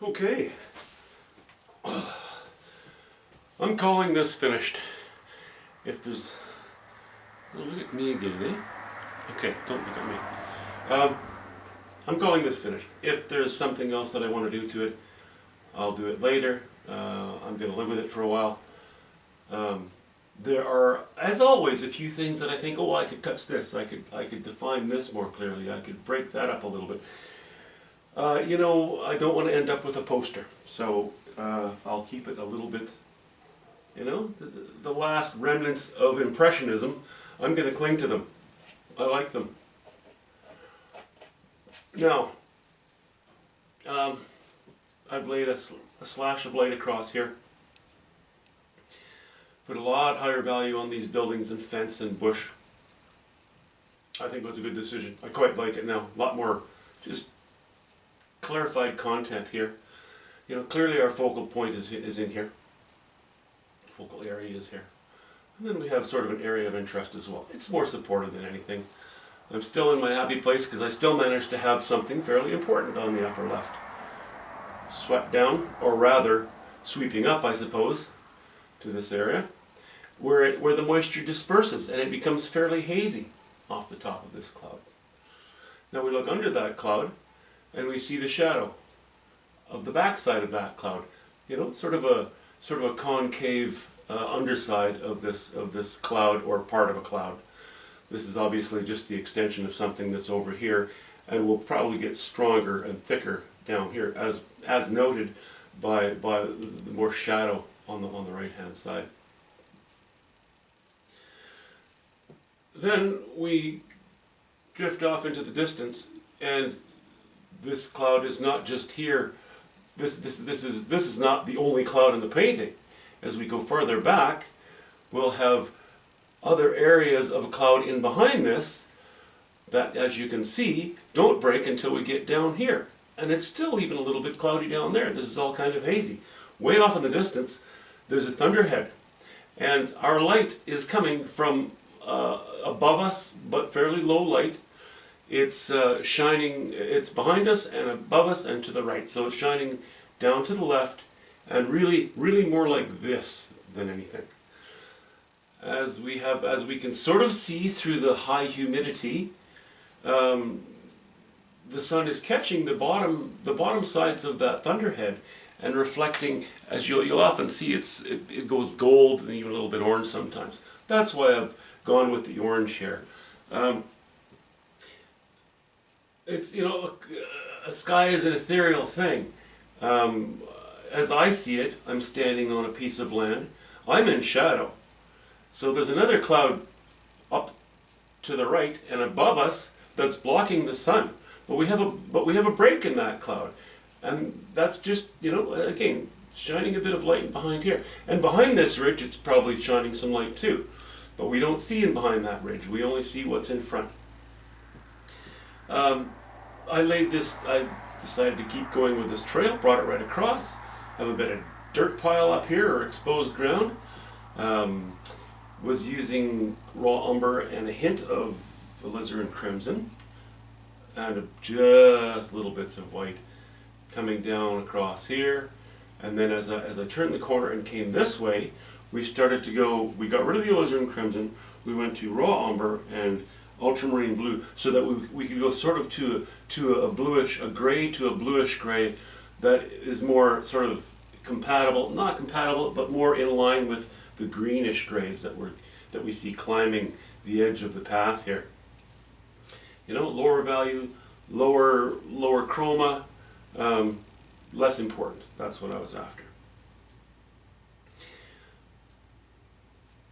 Okay, I'm calling this finished. If there's... Oh, look at me again, eh? Okay, don't look at me. I'm calling this finished. If there's something else that I want to do to it, I'll do it later. I'm going to live with it for a while. There are, as always, a few things that I think, oh, I could touch this. I could define this more clearly. I could break that up a little bit. I don't want to end up with a poster, so I'll keep it a little bit, the last remnants of Impressionism. I'm going to cling to them. I like them. Now, I've laid a slash of light across here. Put a lot higher value on these buildings and fence and bush. I think it was a good decision. I quite like it now. A lot more just clarified content here. Clearly our focal point is in here. Focal area is here. And then we have sort of an area of interest as well. It's more supportive than anything. I'm still in my happy place because I still managed to have something fairly important on the upper left. Swept down, or rather sweeping up, I suppose, to this area, where the moisture disperses and it becomes fairly hazy off the top of this cloud. Now we look under that cloud and we see the shadow of the backside of that cloud. Sort of a concave underside of this cloud, or part of a cloud. This is obviously just the extension of something that's over here, and will probably get stronger and thicker down here, as noted by the more shadow on the right hand side. Then we drift off into the distance, and this cloud is not just here. This is not the only cloud in the painting. As we go further back, we'll have other areas of a cloud in behind this that, as you can see, don't break until we get down here. And it's still even a little bit cloudy down there. This is all kind of hazy. Way off in the distance, there's a thunderhead. And our light is coming from above us, but fairly low light. It's shining, it's behind us and above us and to the right. So it's shining down to the left, and really, really more like this than anything. As we can sort of see through the high humidity, the sun is catching the bottom sides of that thunderhead and reflecting. As you'll often see, it goes gold and even a little bit orange sometimes. That's why I've gone with the orange here. It's a sky is an ethereal thing. As I see it, I'm standing on a piece of land. I'm in shadow. So there's another cloud up to the right and above us that's blocking the sun. But we have a break in that cloud, and that's just again shining a bit of light behind here. And behind this ridge, it's probably shining some light too, but we don't see in behind that ridge. We only see what's in front. I decided to keep going with this trail. Brought it right across. Have a bit of dirt pile up here, or exposed ground. Was using raw umber and a hint of alizarin crimson, and just little bits of white coming down across here. And then as I turned the corner and came this way, we started to go. We got rid of the alizarin crimson. We went to raw umber and ultramarine blue, so that we could go sort of to a bluish, a gray to a bluish gray that is more sort of compatible, not compatible, but more in line with the greenish grays that we see climbing the edge of the path here. Lower value, lower chroma, less important. That's what I was after.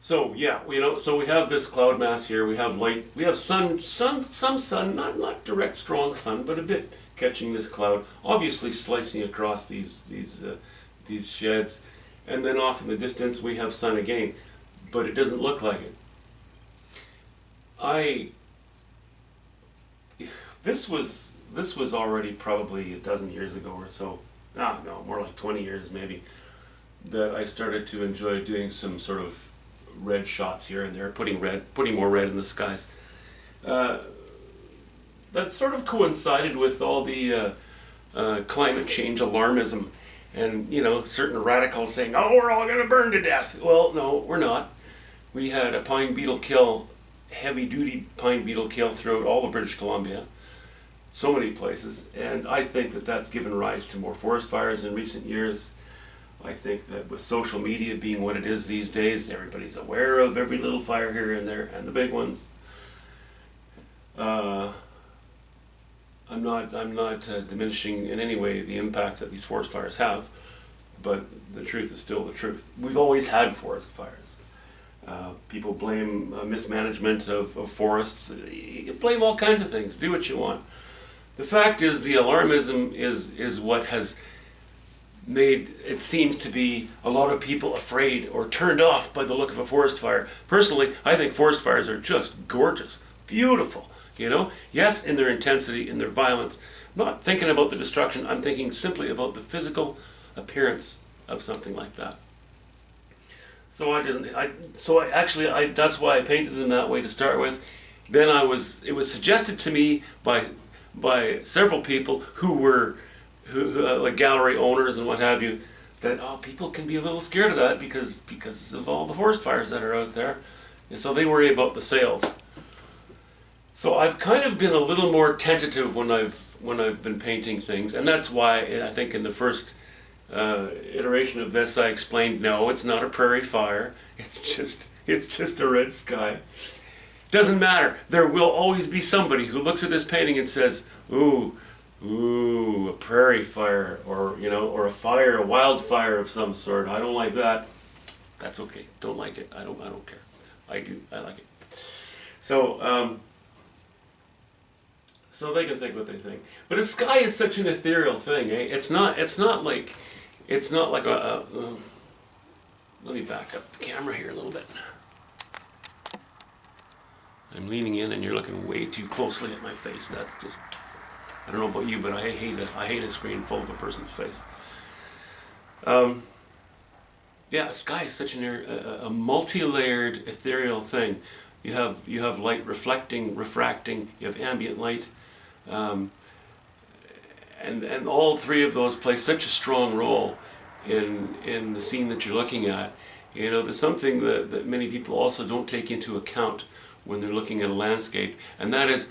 So yeah, so we have this cloud mass here. We have light. We have some sun, not direct strong sun, but a bit catching this cloud. Obviously slicing across these sheds, and then off in the distance we have sun again, but it doesn't look like it. This was already probably a dozen years ago or so. No, more like 20 years maybe, that I started to enjoy doing some sort of red shots here and there, putting more red in the skies. That sort of coincided with all the climate change alarmism, and certain radicals saying, "Oh, we're all going to burn to death." Well, no, we're not. We had a pine beetle kill, heavy-duty pine beetle kill throughout all of British Columbia, so many places, and I think that that's given rise to more forest fires in recent years. I think that with social media being what it is these days, everybody's aware of every little fire here and there, and the big ones. I'm not diminishing in any way the impact that these forest fires have, but the truth is still the truth. We've always had forest fires. People blame mismanagement of forests. You can blame all kinds of things. Do what you want. The fact is, the alarmism is what has made it seems to be a lot of people afraid or turned off by the look of a forest fire. Personally, I think forest fires are just gorgeous, beautiful. Yes, in their intensity, in their violence. I'm not thinking about the destruction. I'm thinking simply about the physical appearance of something like that. That's why I painted them that way to start with. Then it was suggested to me by several people who like gallery owners and what have you, that people can be a little scared of that because of all the forest fires that are out there, and so they worry about the sales. So I've kind of been a little more tentative when I've been painting things, and that's why I think in the first iteration of this I explained, no, it's not a prairie fire. It's just a red sky. Doesn't matter. There will always be somebody who looks at this painting and says, "Ooh, a prairie fire, or a fire, a wildfire of some sort. I don't like that." That's okay. Don't like it. I don't care. I do. I like it. So they can think what they think. But the sky is such an ethereal thing, eh? It's not like a let me back up the camera here a little bit. I'm leaning in and you're looking way too closely at my face. That's just, I don't know about you, but I hate a screen full of a person's face. Sky is such a multi-layered ethereal thing. You have light reflecting, refracting. You have ambient light, and all three of those play such a strong role in the scene that you're looking at. There's something that many people also don't take into account when they're looking at a landscape, and that is,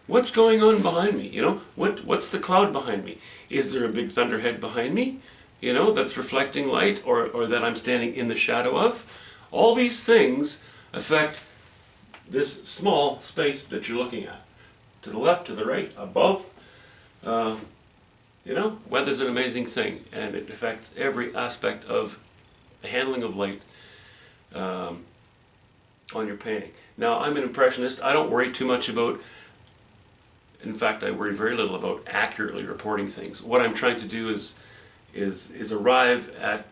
what's going on behind me? What's the cloud behind me? Is there a big thunderhead behind me, that's reflecting light, or that I'm standing in the shadow of? All these things affect this small space that you're looking at. To the left, to the right, above. Weather's an amazing thing, and it affects every aspect of the handling of light on your painting. Now, I'm an impressionist. I don't worry too much about, in fact, I worry very little about accurately reporting things. What I'm trying to do is arrive at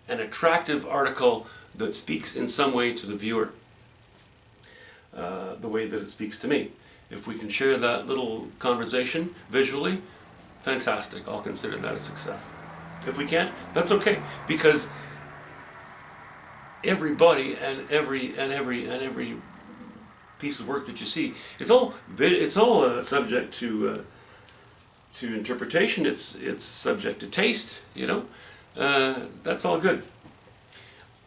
an attractive article that speaks in some way to the viewer, the way that it speaks to me. If we can share that little conversation visually, fantastic. I'll consider that a success. If we can't, that's okay, because everybody and every piece of work that you see, it's all subject to interpretation. It's subject to taste. That's all good.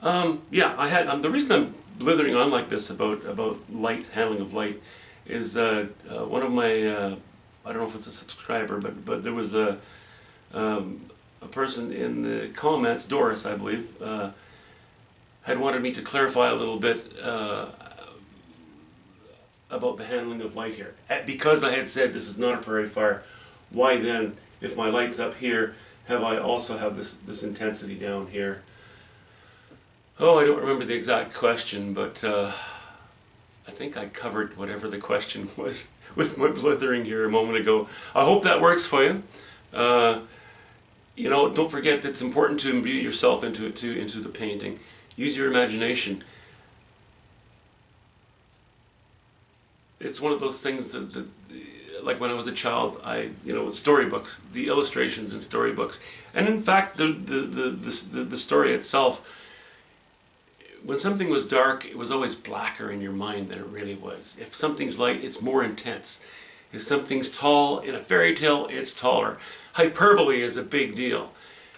The reason I'm blithering on like this about light, handling of light, is one of my I don't know if it's a subscriber, but there was a person in the comments, Doris, I believe, had wanted me to clarify a little bit about the handling of light here. Because I had said this is not a prairie fire, why then, if my light's up here, have I also have this intensity down here? Oh, I don't remember the exact question, but I think I covered whatever the question was with my blithering here a moment ago. I hope that works for you. Don't forget that it's important to imbue yourself into the painting. Use your imagination. It's one of those things that like when I was a child, storybooks, the illustrations in storybooks, and in fact the story itself. When something was dark, it was always blacker in your mind than it really was. If something's light, it's more intense. If something's tall in a fairy tale, it's taller. Hyperbole is a big deal.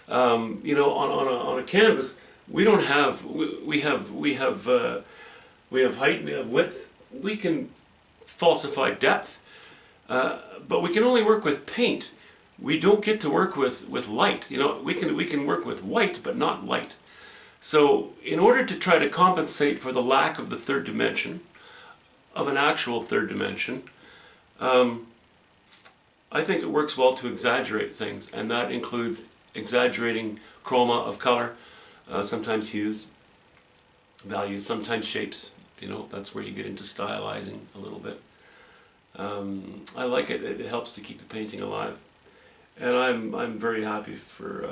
You know, on a canvas, we don't have we have height, we have width. We can falsify depth, but we can only work with paint. We don't get to work with light. You know, we can work with white, but not light. So in order to try to compensate for the lack of the third dimension, of an actual third dimension, I think it works well to exaggerate things, and that includes exaggerating chroma of color, sometimes hues, values, sometimes shapes. You know, that's where you get into stylizing a little bit. I like it. It helps to keep the painting alive, and I'm very happy for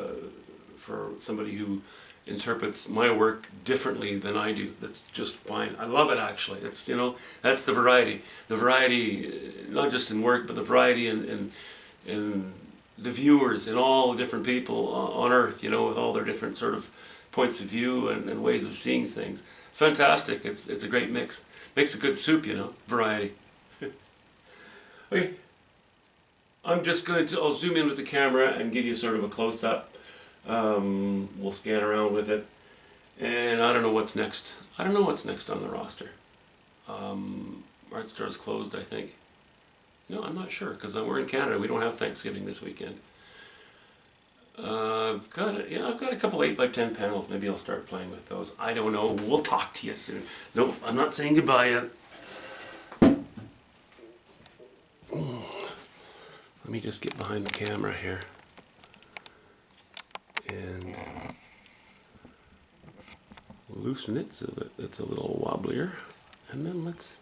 somebody who interprets my work differently than I do. That's just fine. I love it, actually. It's, you know, that's the variety. The variety, not just in work, but the variety in the viewers, in all the different people on Earth, you know, with all their different sort of points of view and ways of seeing things. It's fantastic. It's a great mix. Makes a good soup, you know, variety. Okay, I'm just going to, I'll zoom in with the camera and give you sort of a close-up. We'll scan around with it, and I don't know what's next. I don't know what's next on the roster. Art Store's closed, I think. No, I'm not sure, because we're in Canada. We don't have Thanksgiving this weekend. I've got a couple 8x10 panels. Maybe I'll start playing with those. I don't know. We'll talk to you soon. No, I'm not saying goodbye yet. Let me just get behind the camera here and loosen it so that it's a little wobblier, and then let's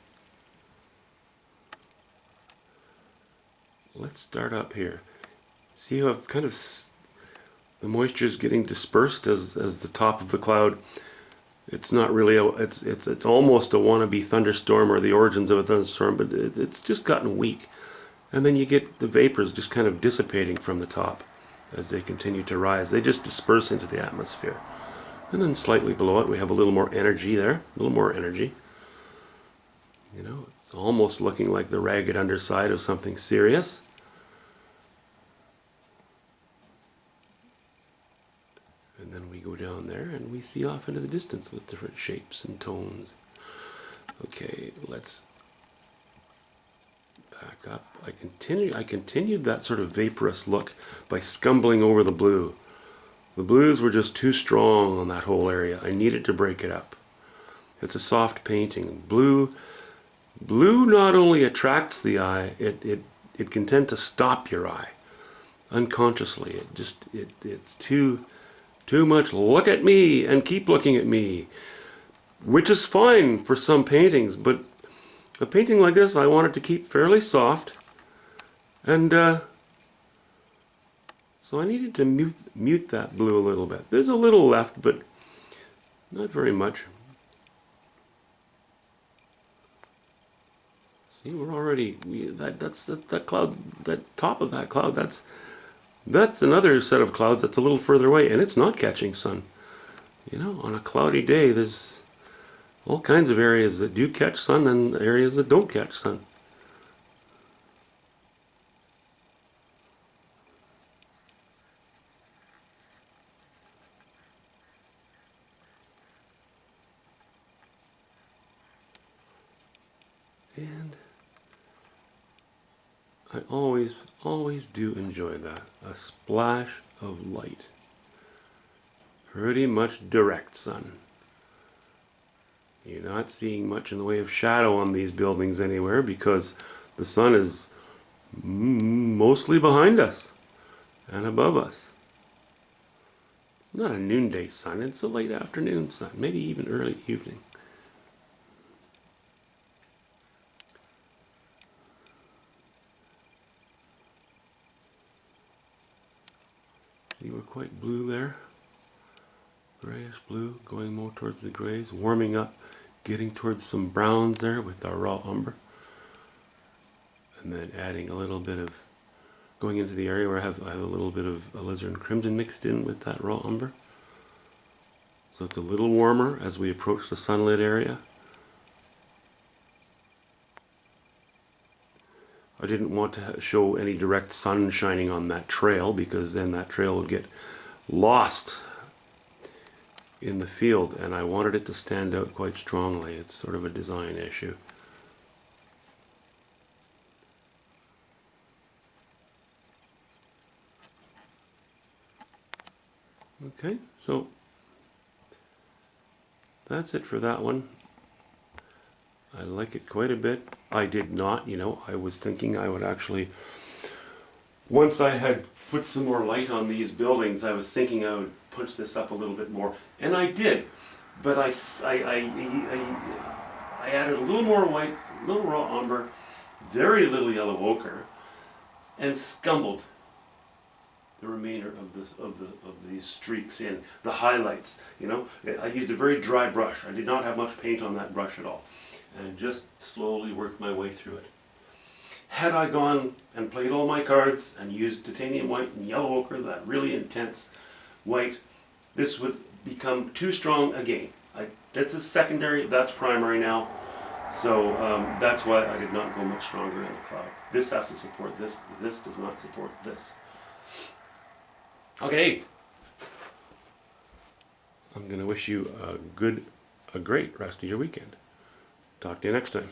start up here. See how I've kind of, the moisture is getting dispersed as the top of the cloud. It's not really it's almost a wannabe thunderstorm or the origins of a thunderstorm, but it's just gotten weak, and then you get the vapors just kind of dissipating from the top as they continue to rise. They just disperse into the atmosphere, and then slightly below it we have a little more energy there, a little more energy. You know, it's almost looking like the ragged underside of something serious. And then we go down there and we see off into the distance with different shapes and tones. Okay, let's back up. I continued that sort of vaporous look by scumbling over the blue. The blues were just too strong on that whole area. I needed to break it up. It's a soft painting. Blue not only attracts the eye, it can tend to stop your eye unconsciously. It's too much look at me and keep looking at me, which is fine for some paintings, but a painting like this I wanted to keep fairly soft, and so I needed to mute that blue a little bit. There's a little left, but not very much. See, we're already, that cloud, that top of that cloud, that's another set of clouds that's a little further away, and it's not catching sun. You know, on a cloudy day, there's all kinds of areas that do catch sun and areas that don't catch sun. And I always do enjoy that. A splash of light. Pretty much direct sun. You're not seeing much in the way of shadow on these buildings anywhere because the sun is mostly behind us and above us. It's not a noonday sun, it's a late afternoon sun, maybe even early evening. See, we're quite blue there. Grayish blue, going more towards the grays, warming up, getting towards some browns there with our raw umber. And then adding a little bit of, going into the area where I have a little bit of alizarin crimson mixed in with that raw umber. So it's a little warmer as we approach the sunlit area. I didn't want to show any direct sun shining on that trail, because then that trail would get lost in the field, and I wanted it to stand out quite strongly. It's sort of a design issue. Okay, so that's it for that one. I like it quite a bit. I did not, I was thinking I would actually, once I had put some more light on these buildings, I was thinking I would punch this up a little bit more, and I did. But I added a little more white, a little raw umber, very little yellow ochre, and scumbled the remainder of these streaks in, the highlights. I used a very dry brush. I did not have much paint on that brush at all, and just slowly worked my way through it. Had I gone and played all my cards and used titanium white and yellow ochre, that really intense white, this would become too strong again. This is secondary, that's primary now, so that's why I did not go much stronger in the cloud. This has to support this, this does not support this. Okay, I'm going to wish you a great rest of your weekend. Talk to you next time.